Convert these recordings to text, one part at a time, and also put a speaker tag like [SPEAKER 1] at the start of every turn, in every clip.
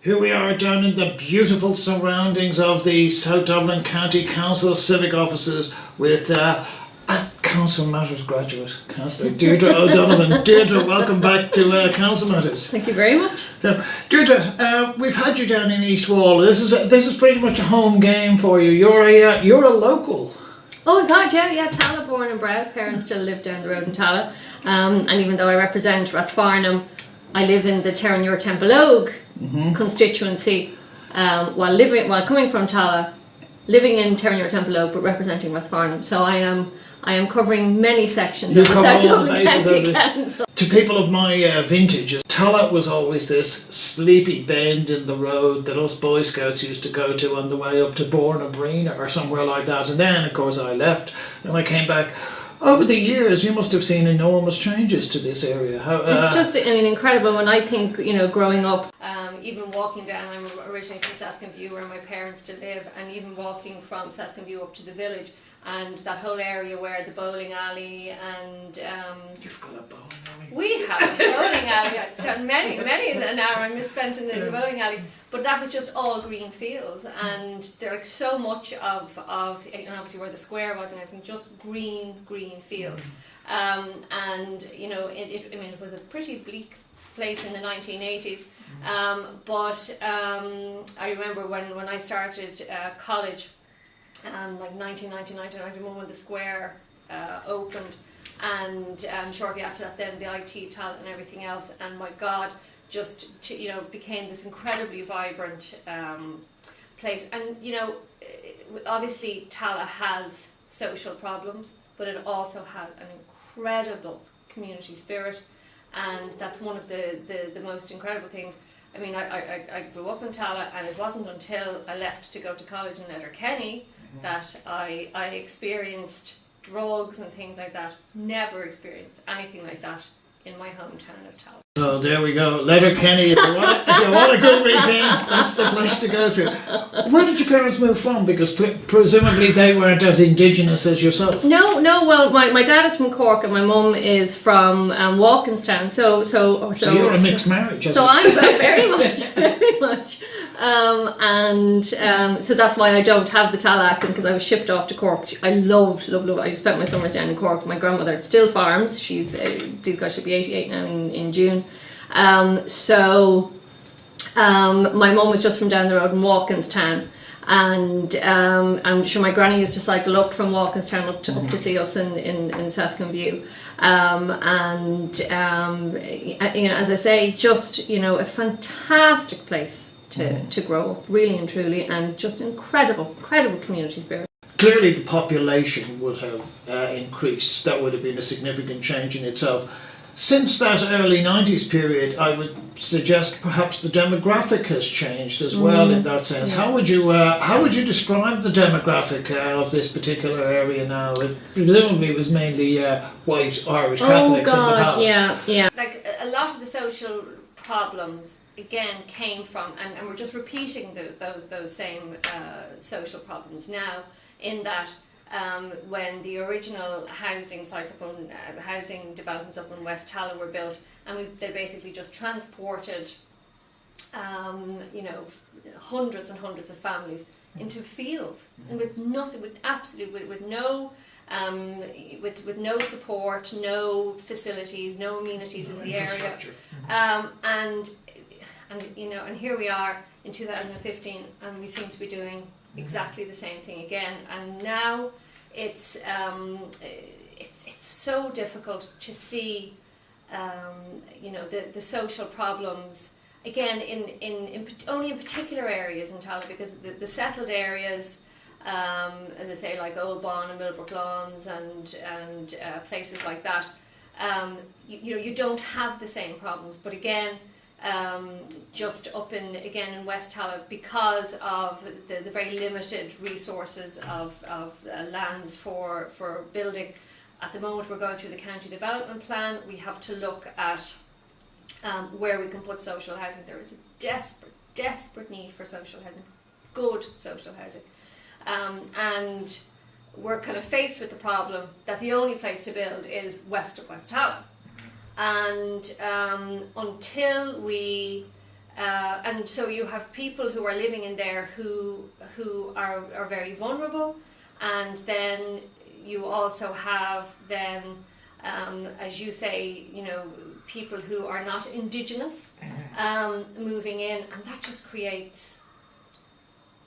[SPEAKER 1] Here we are down in the beautiful surroundings of the South Dublin County Council civic offices with a CouncilMatters graduate, Councillor Deirdre O'Donovan. Deirdre, welcome back to CouncilMatters.
[SPEAKER 2] Thank you very much.
[SPEAKER 1] Deirdre, we've had you down in East Wall. This is pretty much a home game for you. You're a local.
[SPEAKER 2] Oh God, yeah, Tallaght born and bred. Parents still live down the road in Tallaght. And even though I represent Rathfarnham, I live in the Terenure-Templeogue constituency, while coming from Tallaght, living in Terenure-Templeogue, but representing Rathfarnham. So I am covering many sections of the South Dublin County Council.
[SPEAKER 1] To people of my vintage, Tallaght was always this sleepy bend in the road that us Boy Scouts used to go to on the way up to Bornabrina or somewhere like that. And then, of course, I left and I came back. Over the years, you must have seen enormous changes to this area.
[SPEAKER 2] It's just, incredible when I think, growing up, even walking down, I'm originally from Saskenview where my parents still live, and even walking from Saskenview up to the village, and that whole area where the bowling alley and...
[SPEAKER 1] You've got a bowling alley?
[SPEAKER 2] We have a bowling alley. Many an hour I misspent in the bowling alley. But that was just all green fields, and there like so much of obviously where the square was and everything, just green fields. And it was a pretty bleak place in the 1980s. But I remember when I started college, like 1991, when the square opened, and shortly after that, then the IT talent and everything else. And my God, just became this incredibly vibrant place. And obviously Tallaght has social problems, but it also has an incredible community spirit, and that's one of the most incredible things. I mean, I grew up in Tallaght, and it wasn't until I left to go to college in Letterkenny that I experienced drugs and things like that. Never experienced anything like that in my hometown of Tallaght.
[SPEAKER 1] So there we go, Letterkenny. If you want a good weekend, that's the place to go to. Where did your parents move from? Because presumably they weren't as indigenous as yourself.
[SPEAKER 2] No. Well, my dad is from Cork and my mum is from Walkinstown. So
[SPEAKER 1] you're a mixed marriage.
[SPEAKER 2] So I'm very much. So that's why I don't have the Tallaght accent, because I was shipped off to Cork. I loved. I spent my summers down in Cork. My grandmother still farms. She's please God, she'll be 88 now in June. My mum was just from down the road in Walkinstown, and I'm sure my granny used to cycle up from Walkinstown up to see us in Saskenview, as I say, just a fantastic place to grow up, really and truly, and just incredible community spirit.
[SPEAKER 1] Clearly the population would have increased. That would have been a significant change in itself. Since that early 90s period, I would suggest perhaps the demographic has changed as well in that sense. Yeah. How would you describe the demographic of this particular area now? It presumably was mainly white Irish Catholics in the past.
[SPEAKER 2] Yeah. Like a lot of the social problems again came from, and we're just repeating those same social problems now, in that when the original housing sites housing developments up in West Tallaght were built, and they basically just transported hundreds and hundreds of families into fields, and with nothing, with no support, no facilities, no amenities in the area, and here we are in 2015, and we seem to be doing exactly the same thing again. And now it's so difficult to see the social problems again only in particular areas in Tallaght, because the settled areas, as I say, like Old Bon and Millbrook Lawns and places like that, you don't have the same problems. But again, just up in West Tallaght, because of the very limited resources of lands for building. At the moment, we're going through the county development plan. We have to look at where we can put social housing. There is a desperate need for social housing, good social housing, and we're kind of faced with the problem that the only place to build is west of West Tallaght. And until we And so you have people who are living in there who are very vulnerable, and then you also have then, as you say, you know, people who are not indigenous moving in, and that just creates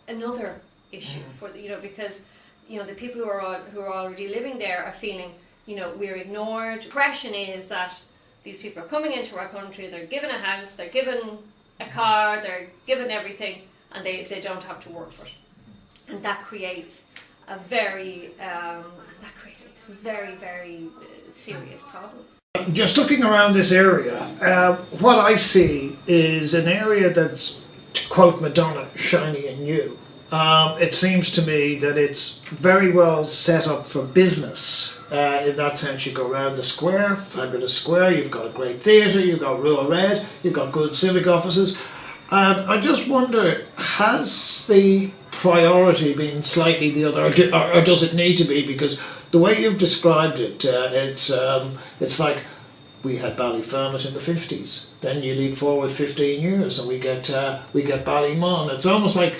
[SPEAKER 2] another issue for the, you know, because you know the people who are already living there are feeling, you know, we're ignored. The impression is that these people are coming into our country, they're given a house, they're given a car, they're given everything, and they don't have to work for it, and that creates a very very serious problem.
[SPEAKER 1] Just looking around this area, what I see is an area that's, to quote Madonna, shiny and new. It seems to me that it's very well set up for business. In that sense, you go around the square, fabulous square, you've got a great theatre, you've got Rural Red, you've got good civic offices. I just wonder, has the priority been slightly the other, or does it need to be? Because the way you've described it, it's like we had Ballyfermot in the 50s. Then you leap forward 15 years and we get Ballymon. It's almost like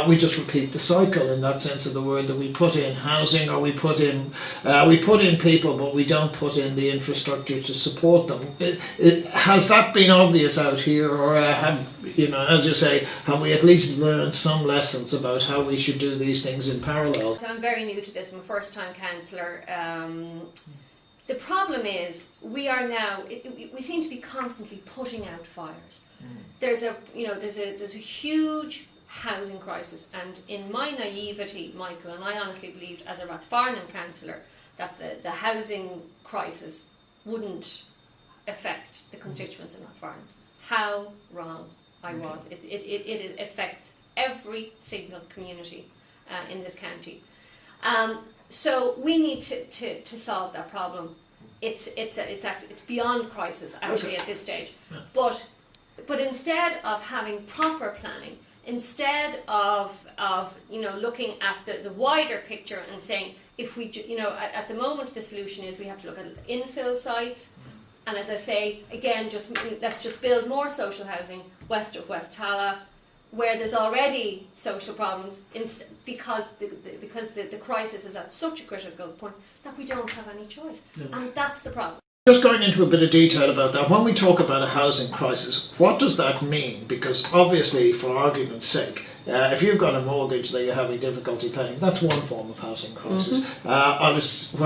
[SPEAKER 1] we just repeat the cycle in that sense of the word, that we put in housing, or we put in people, but we don't put in the infrastructure to support them. Has that been obvious out here, or have, you know, as you say, have we at least learned some lessons about how we should do these things in parallel?
[SPEAKER 2] So I'm very new to this. I'm a first-time councillor. The problem is we are now. We seem to be constantly putting out fires. There's a huge housing crisis, and in my naivety, Michael, and I honestly believed as a Rathfarnham councillor that the housing crisis wouldn't affect the constituents in Rathfarnham. How wrong I was. It affects every single community in this county. So we need to solve that problem. It's beyond crisis actually at this stage. But instead of having proper planning, instead of you know, looking at the wider picture and saying, if we, you know, at the moment the solution is we have to look at infill sites, and as I say again, let's just build more social housing west of West Tallaght, where there's already social problems, because the crisis is at such a critical point that we don't have any choice, and that's the problem.
[SPEAKER 1] Just going into a bit of detail about that, when we talk about a housing crisis, what does that mean? Because obviously, for argument's sake, if you've got a mortgage that you're having difficulty paying, that's one form of housing crisis. When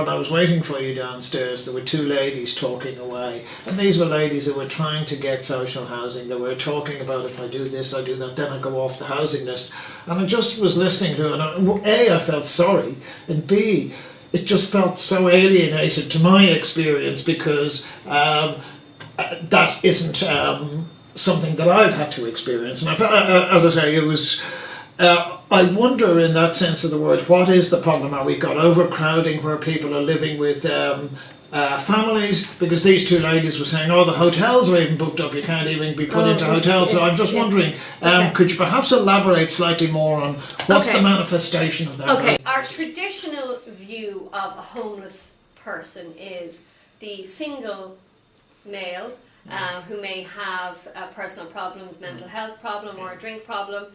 [SPEAKER 1] I was waiting for you downstairs, there were two ladies talking away, and these were ladies who were trying to get social housing. They were talking about, if I do this, I do that, then I go off the housing list. And I just was listening to it, and A, I felt sorry, and B, it just felt so alienated to my experience, because that isn't something that I've had to experience. And I felt, as I say, it was. I wonder, in that sense of the word, what is the problem? Are we got overcrowding where people are living with families? Because these two ladies were saying, oh, the hotels are even booked up, you can't even be put into hotels. So I'm just wondering, could you perhaps elaborate slightly more on what's the manifestation of that?
[SPEAKER 2] Okay, our traditional view of a homeless person is the single male who may have personal problems, mental health problem, or a drink problem,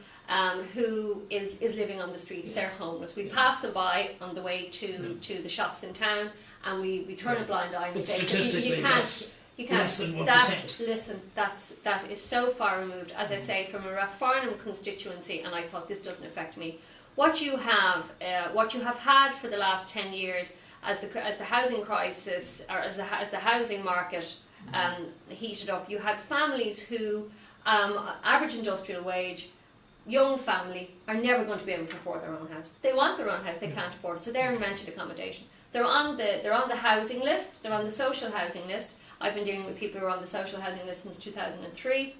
[SPEAKER 2] who is living on the streets. They're homeless. We pass them by on the way to the shops in town, and we turn a blind eye and say, you can't.
[SPEAKER 1] Less than 1%.
[SPEAKER 2] That is so far removed, as I say, from a Rathfarnham constituency, and I thought this doesn't affect me. What you have had for the last 10 years, as the housing crisis, or as the housing market heated up, you had families who, average industrial wage, young family, are never going to be able to afford their own house. They want their own house, they can't afford it, so they're in rented accommodation. They're on the housing list, they're on the social housing list. I've been dealing with people who are on the social housing list since 2003.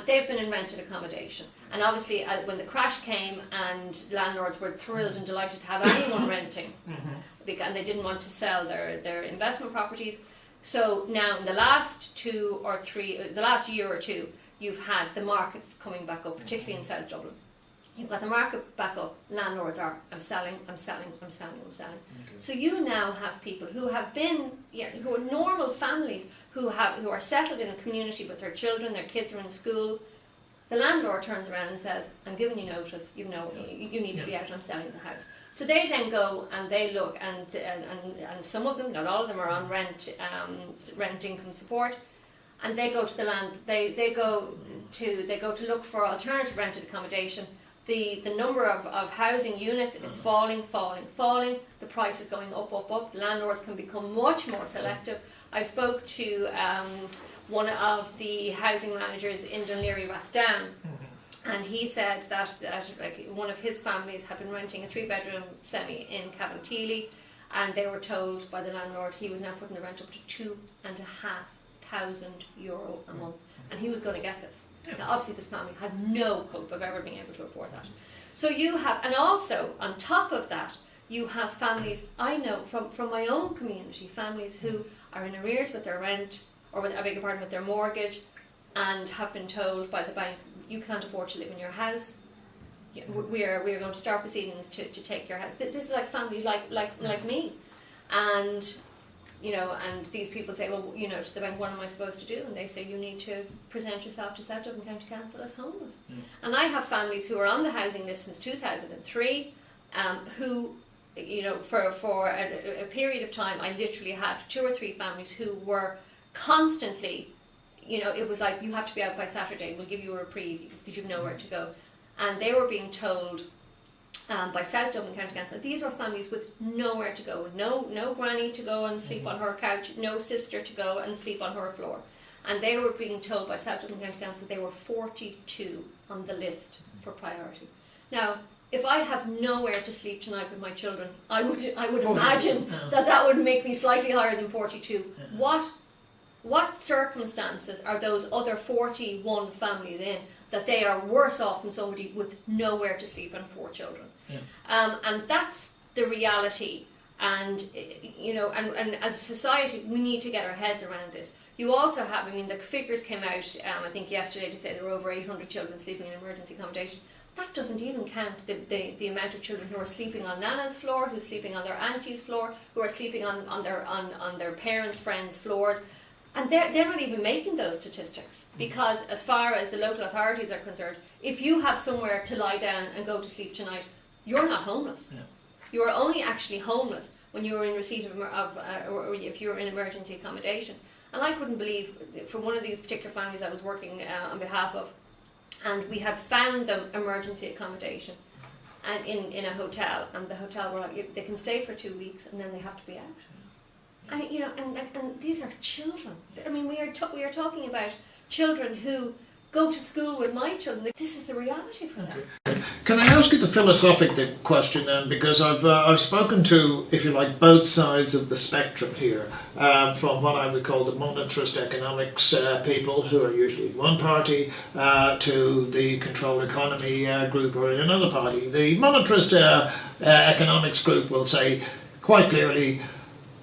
[SPEAKER 2] They've been in rented accommodation, and obviously when the crash came and landlords were thrilled and delighted to have anyone renting, and they didn't want to sell their investment properties. So now in the last year or two, you've had the markets coming back up, particularly in South Dublin. You've got the market back up, landlords are, I'm selling. Okay. So you now have people who have been, who are normal families, who are settled in a community with their children, their kids are in school, The landlord turns around and says, I'm giving you notice, you need to be out, I'm selling the house. So they then go and they look, and some of them, not all of them, are on rent income support, and they go to the land, they go to look for alternative rented accommodation. The number of housing units is falling. The price is going up. Landlords can become much more selective. I spoke to one of the housing managers in Dunleary Rathdown, and he said that like one of his families had been renting a 3-bedroom semi in Cabinteely, and they were told by the landlord he was now putting the rent up to €2,500 a month, and he was going to get this. Now, obviously this family had no hope of ever being able to afford that. So you have, and also on top of that, you have families, I know from my own community, families who are in arrears with their rent, or with their mortgage, and have been told by the bank, you can't afford to live in your house. We are going to start proceedings to take your house. This is like families like me, and and these people say, well, to the bank, what am I supposed to do? And they say, you need to present yourself to South Dublin County Council as homeless. And I have families who are on the housing list since 2003, who, for a period of time, I literally had 2 or 3 families who were constantly, it was like, you have to be out by Saturday, we'll give you a reprieve because you've nowhere to go. And they were being told by South Dublin County Council, these were families with nowhere to go, no granny to go and sleep on her couch, no sister to go and sleep on her floor. And they were being told by South Dublin County Council they were 42 on the list for priority. Now, if I have nowhere to sleep tonight with my children, I would imagine that would make me slightly higher than 42. What circumstances are those other 41 families in that they are worse off than somebody with nowhere to sleep and 4 children? And that's the reality. And and as a society, we need to get our heads around this. You also have, the figures came out, I think yesterday, to say there were over 800 children sleeping in emergency accommodation. That doesn't even count the amount of children who are sleeping on Nana's floor, who are sleeping on their auntie's floor, who are sleeping on their parents' friends' floors. And they're not even making those statistics, because as far as the local authorities are concerned, if you have somewhere to lie down and go to sleep tonight, you're not homeless. You are only actually homeless when you are in receipt or if you're in emergency accommodation. And I couldn't believe, for one of these particular families I was working on behalf of, and we had found them emergency accommodation and in a hotel, and the hotel were like, they can stay for 2 weeks and then they have to be out. And these are children. We are talking about children who go to school with my children. This is the reality for them.
[SPEAKER 1] Can I ask you the philosophic question then? Because I've spoken to, if you like, both sides of the spectrum here, from what I would call the monetarist economics people, who are usually in one party, to the control economy group who are in another party. The monetarist economics group will say quite clearly,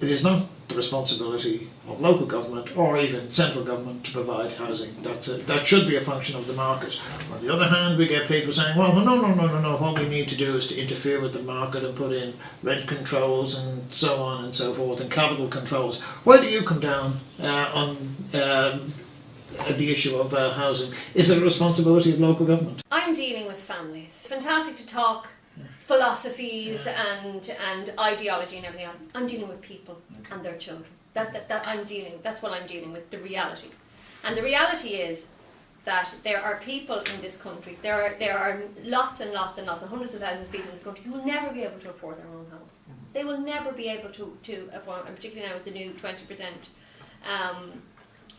[SPEAKER 1] it is not the responsibility of local government or even central government to provide housing. That should be a function of the market. On the other hand, we get people saying, well, no, what we need to do is to interfere with the market and put in rent controls and so on and so forth, and capital controls. Where do you come down on the issue of housing? Is it a responsibility of local government?
[SPEAKER 2] I'm dealing with families. It's fantastic to talk philosophies and ideology and everything else. I'm dealing with people and their children. That's what I'm dealing with, the reality. And the reality is that there are people in this country, there are lots and lots and lots, and hundreds of thousands of people in this country who will never be able to afford their own home. They will never be able to afford, and particularly now with the new 20%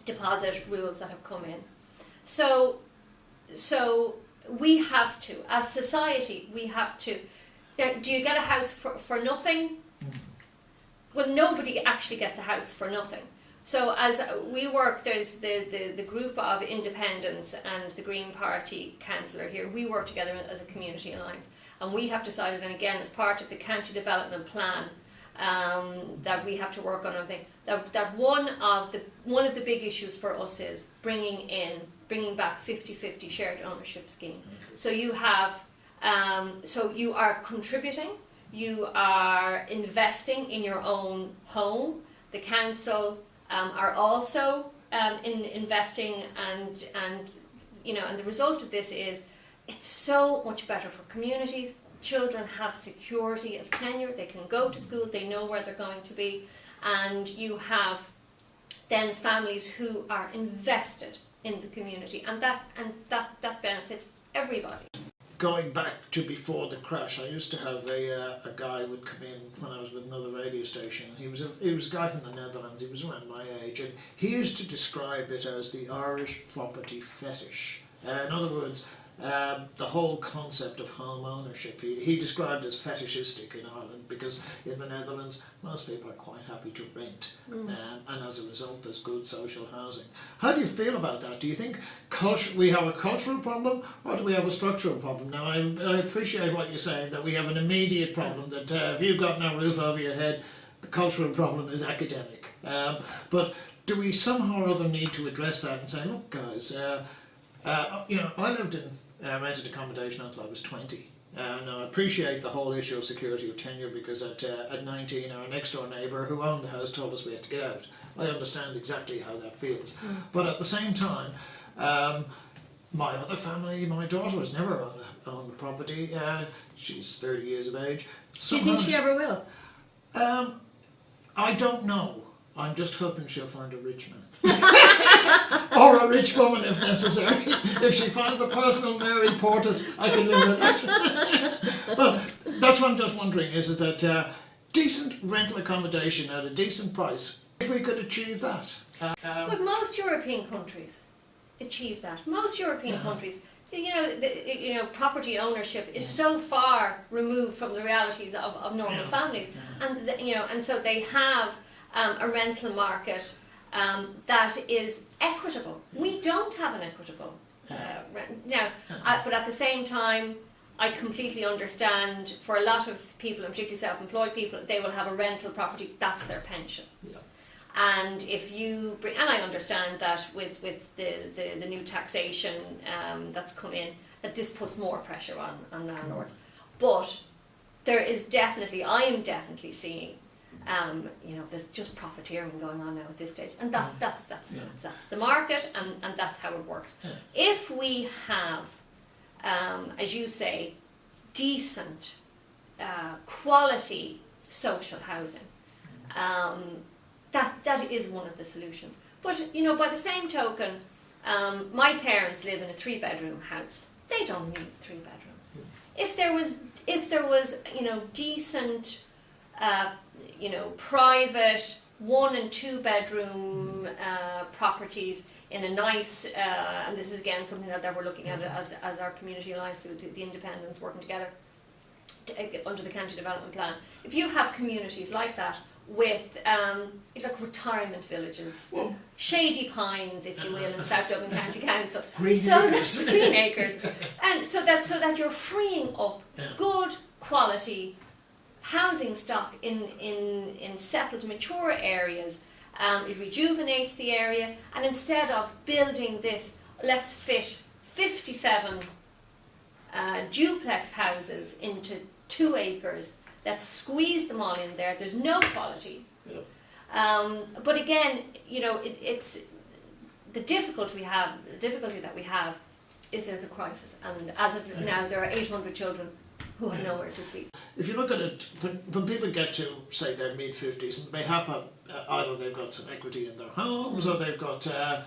[SPEAKER 2] deposit rules that have come in. So we have to, as society, we have to. Do you get a house for nothing? Well, nobody actually gets a house for nothing. So as we work, there's the group of independents and the Green Party councillor here. We work together as a community alliance, and we have decided, and again as part of the county development plan, that we have to work on everything. That one of the big issues for us is bringing back 50-50 shared ownership scheme. So you have, so you are contributing, you are investing in your own home. The council are also investing and and the result of this is it's so much better for communities. Children have security of tenure, they can go to school, they know where they're going to be, and you have then families who are invested in the community, and that benefits everybody.
[SPEAKER 1] Going back to before the crash, I used to have a guy who would come in when I was with another radio station. He was a guy from the Netherlands. He was around my age, and he used to describe it as the Irish property fetish. In other words, the whole concept of home ownership he described as fetishistic in Ireland, because in the Netherlands most people are quite happy to rent, and as a result there's good social housing. How do you feel about that? Do you think we have a cultural problem, or do we have a structural problem? Now I appreciate what you're saying, that we have an immediate problem, that if you've got no roof over your head, the cultural problem is academic. But do we somehow or other need to address that and say, look guys, I lived in rented accommodation until I was 20. Now I appreciate the whole issue of security of tenure, because at 19 our next door neighbour who owned the house told us we had to get out. I understand exactly how that feels. But at the same time, my other family, my daughter has never owned a property. She's 30 years of age.
[SPEAKER 3] Do you think she ever will?
[SPEAKER 1] I don't know. I'm just hoping she'll find a rich man. Or a rich woman if necessary. If she finds a personal Mary Portas, I can live with that. But that's what I'm just wondering is that decent rental accommodation at a decent price, if we could achieve that.
[SPEAKER 2] But most European countries achieve that. Most European countries, property ownership is so far removed from the realities of normal families, and so they have a rental market that is equitable. We don't have an equitable rent now, but at the same time, I completely understand for a lot of people, and particularly self-employed people, they will have a rental property. That's their pension. Yeah. And if you bring, and I understand that with the new taxation that's come in, that this puts more pressure on landlords. But there is definitely, I am definitely seeing, there's just profiteering going on now at this stage, and that's the market, and that's how it works. Yeah. If we have, as you say, decent, quality social housing, that is one of the solutions. But by the same token, my parents live in a 3-bedroom house. They don't need 3 bedrooms. Yeah. If there was decent, private 1 and 2 bedroom properties in a nice, and this is again something that we're looking at as our community alliance, the independents working together under the county development plan. If you have communities like that with like retirement villages, shady pines, if you will, in South Dublin County Council, green acres, and so that you're freeing up good quality housing stock in settled, mature areas. It rejuvenates the area, and instead of building this, let's fit 57 duplex houses into 2 acres. Let's squeeze them all in there. There's no quality. Yeah. But again, it's the difficulty that we have is there's a crisis, and as of now, there are 800 children who have nowhere to sleep.
[SPEAKER 1] If you look at it, when people get to, say, their mid-50s, and they have either they've got some equity in their homes or they've got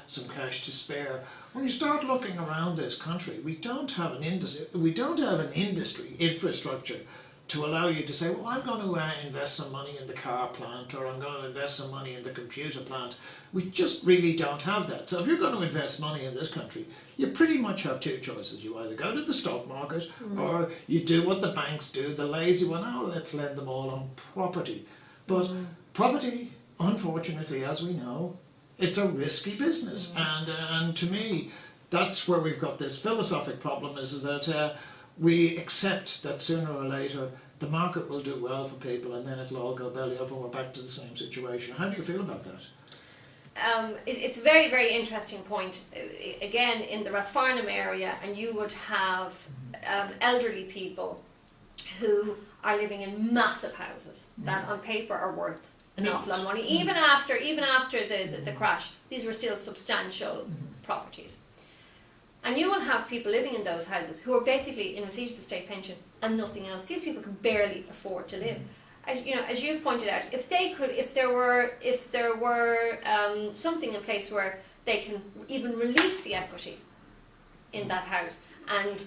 [SPEAKER 1] some cash to spare, when you start looking around this country, we don't have an industry infrastructure to allow you to say, well, I'm going to invest some money in the car plant, or I'm going to invest some money in the computer plant. We just really don't have that. So if you're going to invest money in this country, you pretty much have 2 choices. You either go to the stock market, or you do what the banks do, the lazy one, let's lend them all on property. But property, unfortunately, as we know, it's a risky business. And to me, that's where we've got this philosophic problem, is that we accept that sooner or later the market will do well for people, and then it'll all go belly up and we're back to the same situation. How do you feel about that?
[SPEAKER 2] It's a very, very interesting point. Again, in the Rathfarnham area, and you would have elderly people who are living in massive houses that on paper are worth an awful lot of money. Even after the crash, these were still substantial properties. And you will have people living in those houses who are basically in receipt of the state pension and nothing else. These people can barely afford to live. As you know, as you've pointed out, if there were something in place where they can even release the equity in that house, and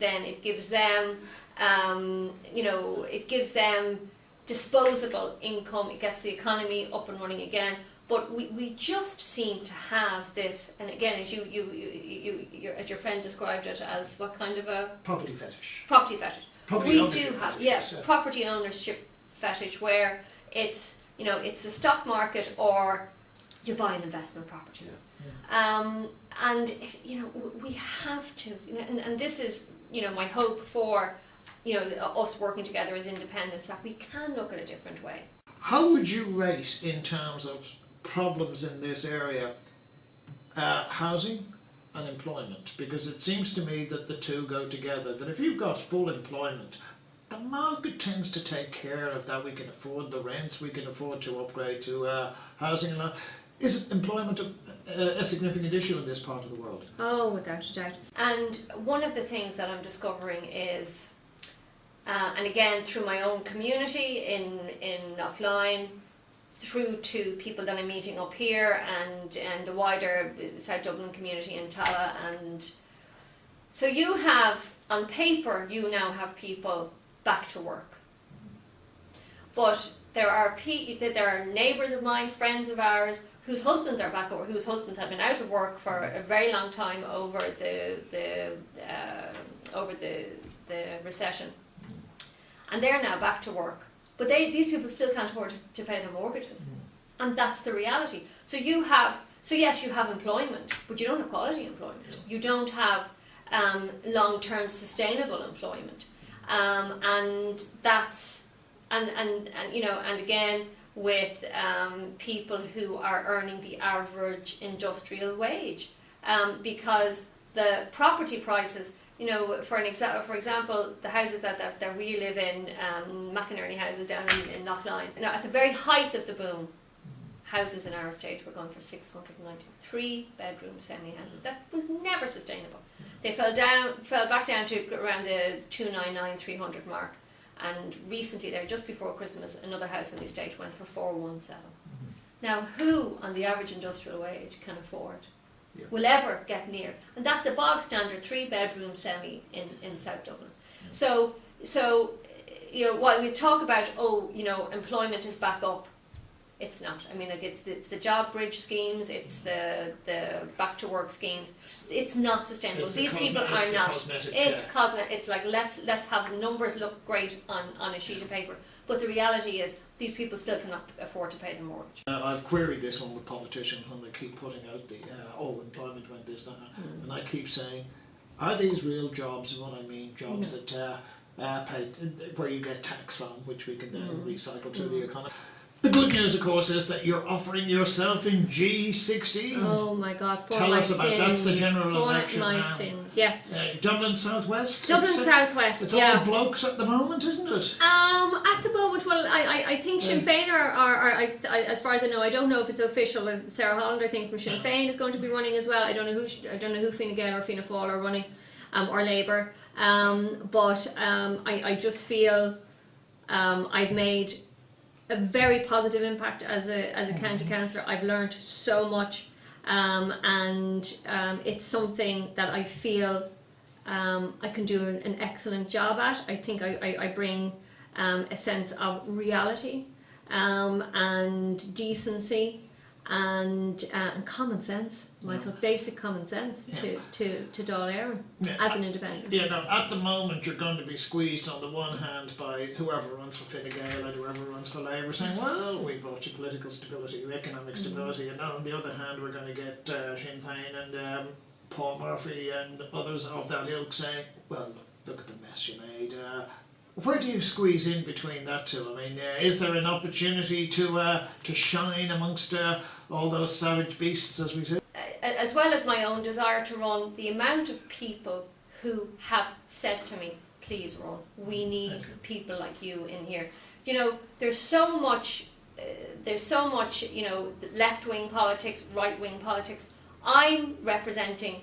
[SPEAKER 2] then it gives them, it gives them disposable income. It gets the economy up and running again. But we just seem to have this, and again, as as your friend described it, as what kind of a
[SPEAKER 1] property fetish.
[SPEAKER 2] Property fetish.
[SPEAKER 1] Property
[SPEAKER 2] We do have, property ownership fetish, where it's it's the stock market or you buy an investment property. And we have to, and this is my hope for us working together as independents, that we can look at a different way.
[SPEAKER 1] How would you rate, in terms of problems in this area, housing and employment? Because it seems to me that the two go together, that if you've got full employment, the market tends to take care of that. We can afford the rents, we can afford to upgrade to housing. Is employment a significant issue in this part of the world?
[SPEAKER 2] Oh, without a doubt. And one of the things that I'm discovering is, and again through my own community in Knockline, through to people that I'm meeting up here, and the wider South Dublin community in Tallaght, and so you have, on paper, you now have people back to work, but there are neighbours of mine, friends of ours, whose husbands are back, or whose husbands have been out of work for a very long time over the recession, and they're now back to work. But these people still can't afford to pay their mortgages, and that's the reality. So yes, you have employment, but you don't have quality employment. You don't have long-term sustainable employment, and that's and again with people who are earning the average industrial wage, because the property prices. For example, the houses that we live in, McInerney houses down in Knockline, at the very height of the boom, houses in our estate were going for 693 bedroom semi-houses. That was never sustainable. They fell back down to around the 299, 300 mark, and recently, there just before Christmas, another house in the estate went for 417. Now, who on the average industrial wage can afford? Will ever get near, and that's a bog standard 3-bedroom semi in South Dublin. So while we talk about employment is back up, it's not. I mean, it's the job bridge schemes, it's the back to work schemes. It's not sustainable. These people are not. It's cosmetic. It's like let's have numbers look great on a sheet of paper, but the reality is these people still cannot afford to pay the mortgage.
[SPEAKER 1] I've queried this one with politicians when they keep putting out the employment went this, that, and I keep saying, are these real jobs? And what I mean, jobs that pay, where you get tax from, which we can then recycle to the economy. The good news, of course, is that you're offering yourself in G16.
[SPEAKER 2] Oh my God!
[SPEAKER 1] Tell us about that. That's the general election
[SPEAKER 2] my
[SPEAKER 1] now.
[SPEAKER 2] sins, yes.
[SPEAKER 1] Dublin Southwest.
[SPEAKER 2] Southwest.
[SPEAKER 1] It's all blokes at the moment, isn't it?
[SPEAKER 2] At the moment, well, I think Sinn Féin are as far as I know, I don't know if it's official. Sarah Holland, I think, from Sinn Féin is going to be running as well. I don't know who Fine Gael or Fianna Fáil are running, or Labour. But I just feel I've made a very positive impact as a county councillor. I've learned so much, and it's something that I feel I can do an excellent job at. I think I bring a sense of reality and decency and common sense, Michael, basic common sense to Dáil Éireann as an independent.
[SPEAKER 1] At the moment you're going to be squeezed on the one hand by whoever runs for Fine Gael and whoever runs for Labour saying, well, we brought you political stability, economic stability, and on the other hand we're going to get Sinn Féin and Paul Murphy and others of that ilk saying, well, look at the mess you made. Where do you squeeze in between that two? I mean, is there an opportunity to shine amongst all those savage beasts, as we say?
[SPEAKER 2] As well as my own desire to run, the amount of people who have said to me, please run, we need people like you in here. There's so much, left-wing politics, right-wing politics. I'm representing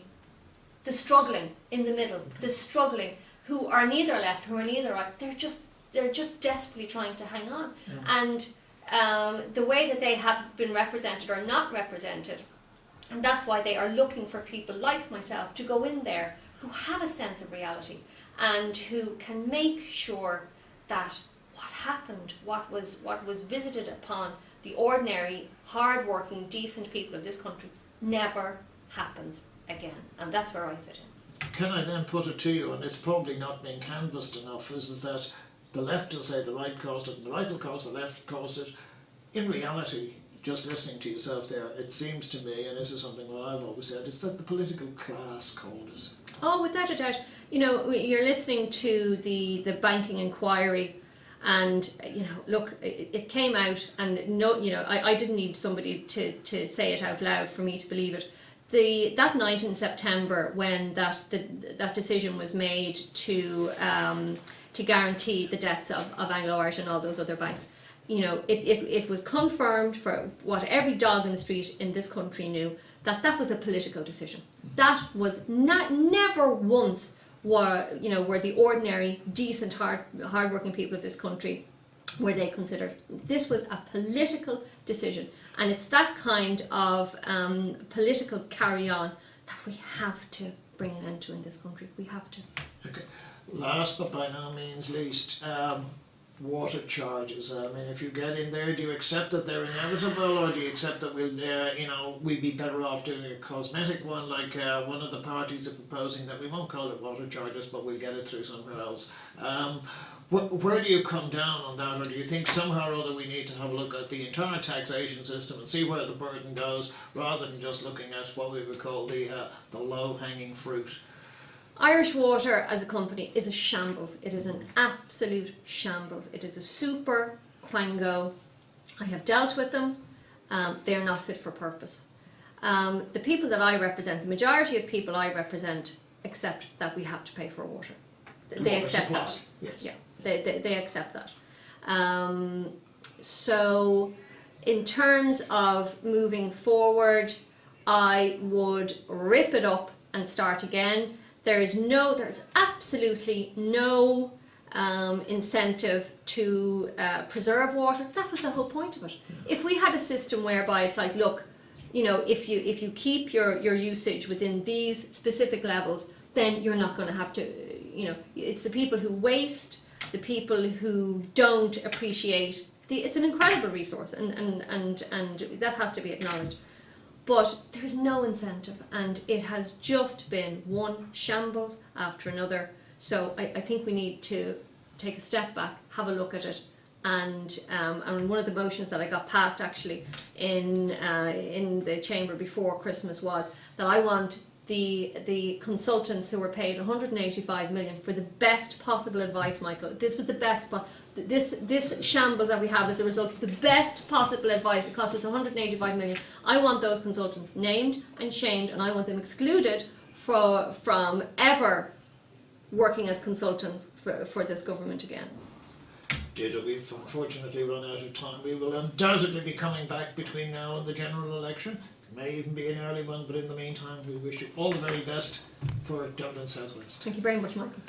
[SPEAKER 2] the struggling in the middle, the struggling who are neither left, who are neither right. They're just desperately trying to hang on, and the way that they have been represented or not represented, and that's why they are looking for people like myself to go in there who have a sense of reality and who can make sure that what happened, what was visited upon the ordinary, hard-working, decent people of this country never happens again. And that's where I fit in.
[SPEAKER 1] Can I then put it to you, and it's probably not been canvassed enough, is that the left will say the right caused it, and the right will cause the left caused it. In reality, just listening to yourself there, it seems to me, and this is something that I've always said, is that the political class called it.
[SPEAKER 2] Oh, without a doubt. You know, you're listening to the banking inquiry, and look, it came out, and I didn't need somebody to say it out loud for me to believe it. That night in September, when that decision was made to guarantee the debts of Anglo-Irish and all those other banks, it was confirmed for what every dog in the street in this country knew, that was a political decision. That was never once were the ordinary, decent, hard-working people of this country were they considered. This was a political decision, and it's that kind of political carry-on that we have to bring an end to in this country. We have to.
[SPEAKER 1] Okay. Last but by no means least, water charges. I mean, if you get in there, do you accept that they're inevitable, or do you accept that we'd be better off doing a cosmetic one, like one of the parties are proposing that we won't call it water charges, but we'll get it through somewhere else. Where do you come down on that, or do you think somehow or other we need to have a look at the entire taxation system and see where the burden goes, rather than just looking at what we would call the low-hanging fruit?
[SPEAKER 2] Irish Water as a company is a shambles. It is an absolute shambles. It is a super quango. I have dealt with them. They are not fit for purpose. The people that I represent, the majority of people I represent, accept that we have to pay for water. They accept that.
[SPEAKER 1] Yes.
[SPEAKER 2] Yeah, they accept that. So in terms of moving forward, I would rip it up and start again. There's absolutely no incentive to preserve water. That was the whole point of it. If we had a system whereby it's like, look, if you keep your usage within these specific levels, then you're not going to have to, it's the people who waste, the people who don't appreciate. It's an incredible resource, and that has to be acknowledged. But there's no incentive, and it has just been one shambles after another. So I think we need to take a step back, have a look at it, and one of the motions that I got passed actually in the chamber before Christmas was that I want the consultants who were paid 185 million for the best possible advice, Michael. This was the best. This shambles that we have is the result of the best possible advice. It cost us 185 million. I want those consultants named and shamed, and I want them excluded from ever working as consultants for this government again.
[SPEAKER 1] Deirdre, we've unfortunately run out of time. We will undoubtedly be coming back between now and the general election. It may even be an early one, but in the meantime, we wish you all the very best for Dublin South West.
[SPEAKER 2] Thank you very much, Michael.